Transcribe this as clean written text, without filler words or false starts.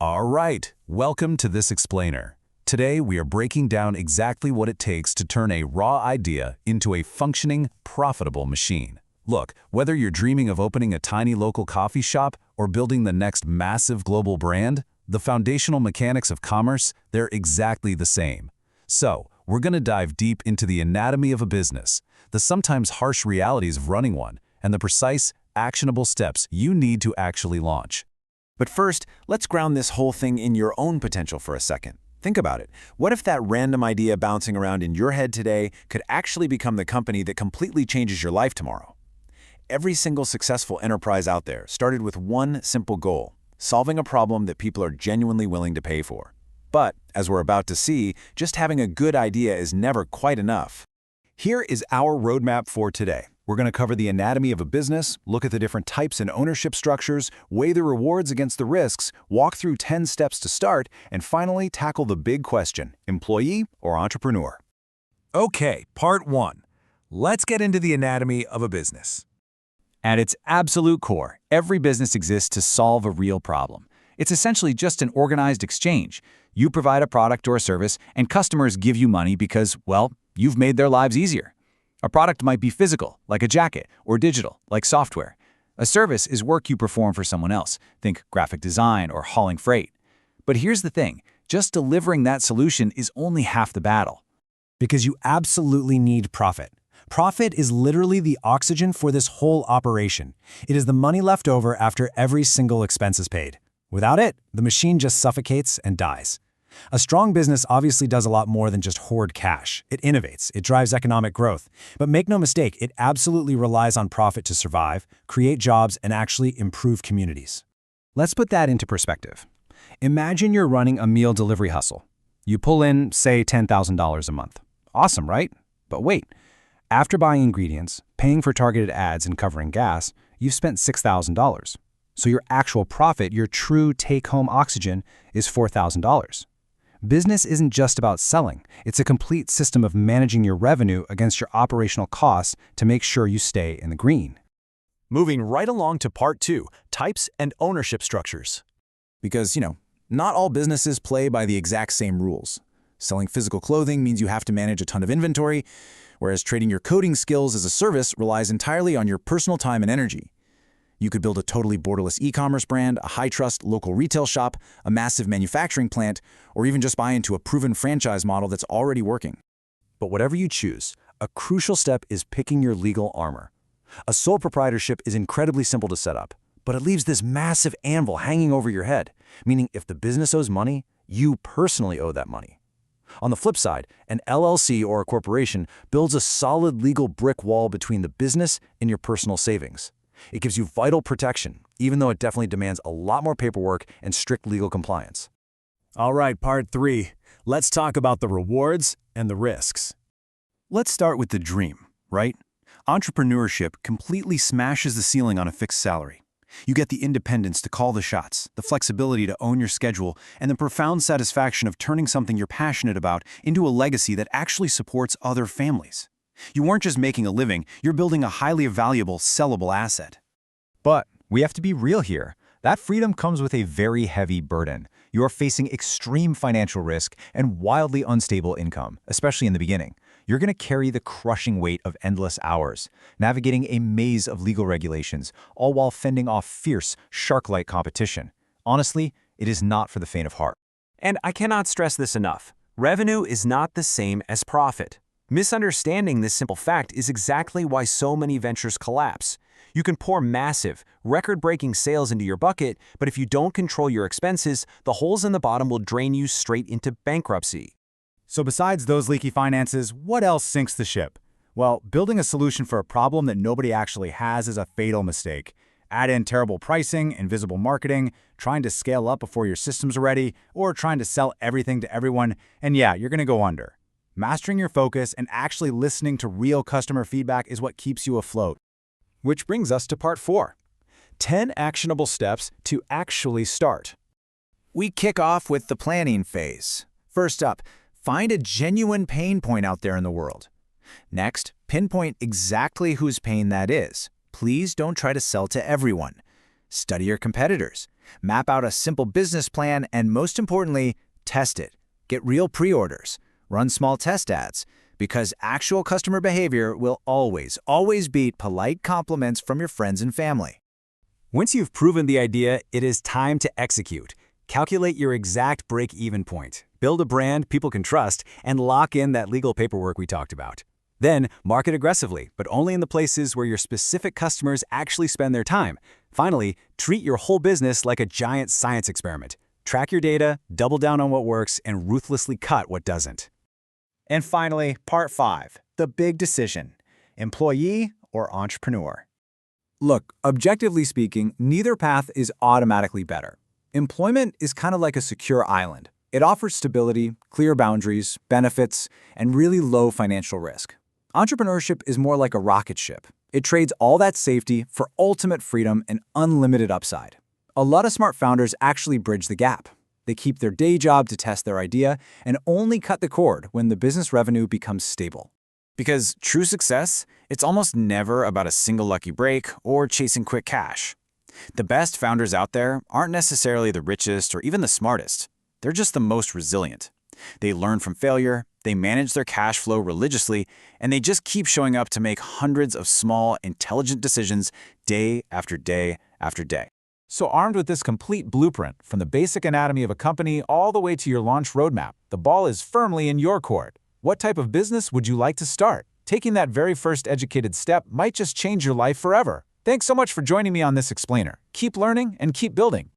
All right, welcome to This Explainer. Today we are breaking down exactly what it takes to turn a raw idea into a functioning, profitable machine. Look, whether you're dreaming of opening a tiny local coffee shop or building the next massive global brand, the foundational mechanics of commerce, they're exactly the same. So, we're going to dive deep into the anatomy of a business, the sometimes harsh realities of running one, and the precise, actionable steps you need to actually launch. But first, let's ground this whole thing in your own potential for a second. Think about it. What if that random idea bouncing around in your head today could actually become the company that completely changes your life tomorrow? Every single successful enterprise out there started with one simple goal: solving a problem that people are genuinely willing to pay for. But, as we're about to see, just having a good idea is never quite enough. Here is our roadmap for today. We're going to cover the anatomy of a business, look at the different types and ownership structures, weigh the rewards against the risks, walk through 10 steps to start, and finally tackle the big question: employee or entrepreneur? Okay, part one. Let's get into the anatomy of a business. At its absolute core, every business exists to solve a real problem. It's essentially just an organized exchange. You provide a product or a service, and customers give you money because, well, you've made their lives easier. A product might be physical, like a jacket, or digital, like software. A service is work you perform for someone else. Think graphic design or hauling freight. But here's the thing, just delivering that solution is only half the battle. Because you absolutely need profit. Profit is literally the oxygen for this whole operation. It is the money left over after every single expense is paid. Without it, the machine just suffocates and dies. A strong business obviously does a lot more than just hoard cash. It innovates, it drives economic growth. But make no mistake, it absolutely relies on profit to survive, create jobs, and actually improve communities. Let's put that into perspective. Imagine you're running a meal delivery hustle. You pull in, say, $10,000 a month. Awesome, right? But wait. After buying ingredients, paying for targeted ads, and covering gas, you've spent $6,000. So your actual profit, your true take-home oxygen, is $4,000. Business isn't just about selling. It's a complete system of managing your revenue against your operational costs to make sure you stay in the green. Moving right along to part two, types and ownership structures. Because, not all businesses play by the exact same rules. Selling physical clothing means you have to manage a ton of inventory, whereas trading your coding skills as a service relies entirely on your personal time and energy. You could build a totally borderless e-commerce brand, a high-trust local retail shop, a massive manufacturing plant, or even just buy into a proven franchise model that's already working. But whatever you choose, a crucial step is picking your legal armor. A sole proprietorship is incredibly simple to set up, but it leaves this massive anvil hanging over your head, meaning if the business owes money, you personally owe that money. On the flip side, an LLC or a corporation builds a solid legal brick wall between the business and your personal savings. It gives you vital protection, even though it definitely demands a lot more paperwork and strict legal compliance. All right, part three. Let's talk about the rewards and the risks. Let's start with the dream, right? Entrepreneurship completely smashes the ceiling on a fixed salary. You get the independence to call the shots, the flexibility to own your schedule, and the profound satisfaction of turning something you're passionate about into a legacy that actually supports other families. You weren't just making a living, you're building a highly valuable, sellable asset. But we have to be real here. That freedom comes with a very heavy burden. You are facing extreme financial risk and wildly unstable income, especially in the beginning. You're going to carry the crushing weight of endless hours, navigating a maze of legal regulations, all while fending off fierce, shark-like competition. Honestly, it is not for the faint of heart. And I cannot stress this enough. Revenue is not the same as profit. Misunderstanding this simple fact is exactly why so many ventures collapse. You can pour massive, record-breaking sales into your bucket, but if you don't control your expenses, the holes in the bottom will drain you straight into bankruptcy. So besides those leaky finances, what else sinks the ship? Well, building a solution for a problem that nobody actually has is a fatal mistake. Add in terrible pricing, invisible marketing, trying to scale up before your systems are ready, or trying to sell everything to everyone, and yeah, you're going to go under. Mastering your focus and actually listening to real customer feedback is what keeps you afloat. Which brings us to part four. 10 actionable steps to actually start. We kick off with the planning phase. First up, find a genuine pain point out there in the world. Next, pinpoint exactly whose pain that is. Please don't try to sell to everyone. Study your competitors. Map out a simple business plan and, most importantly, test it. Get real pre-orders. Run small test ads, because actual customer behavior will always beat polite compliments from your friends and family. Once you've proven the idea, it is time to execute. Calculate your exact break-even point. Build a brand people can trust and lock in that legal paperwork we talked about. Then, market aggressively, but only in the places where your specific customers actually spend their time. Finally, treat your whole business like a giant science experiment. Track your data, double down on what works, and ruthlessly cut what doesn't. And finally, part 5, the big decision: employee or entrepreneur. Look, objectively speaking, neither path is automatically better. Employment is kind of like a secure island. It offers stability, clear boundaries, benefits, and really low financial risk. Entrepreneurship is more like a rocket ship. It trades all that safety for ultimate freedom and unlimited upside. A lot of smart founders actually bridge the gap. They keep their day job to test their idea and only cut the cord when the business revenue becomes stable. Because true success, it's almost never about a single lucky break or chasing quick cash. The best founders out there aren't necessarily the richest or even the smartest. They're just the most resilient. They learn from failure, they manage their cash flow religiously, and they just keep showing up to make hundreds of small, intelligent decisions day after day after day. So armed with this complete blueprint, from the basic anatomy of a company all the way to your launch roadmap, the ball is firmly in your court. What type of business would you like to start? Taking that very first educated step might just change your life forever. Thanks so much for joining me on this explainer. Keep learning and keep building.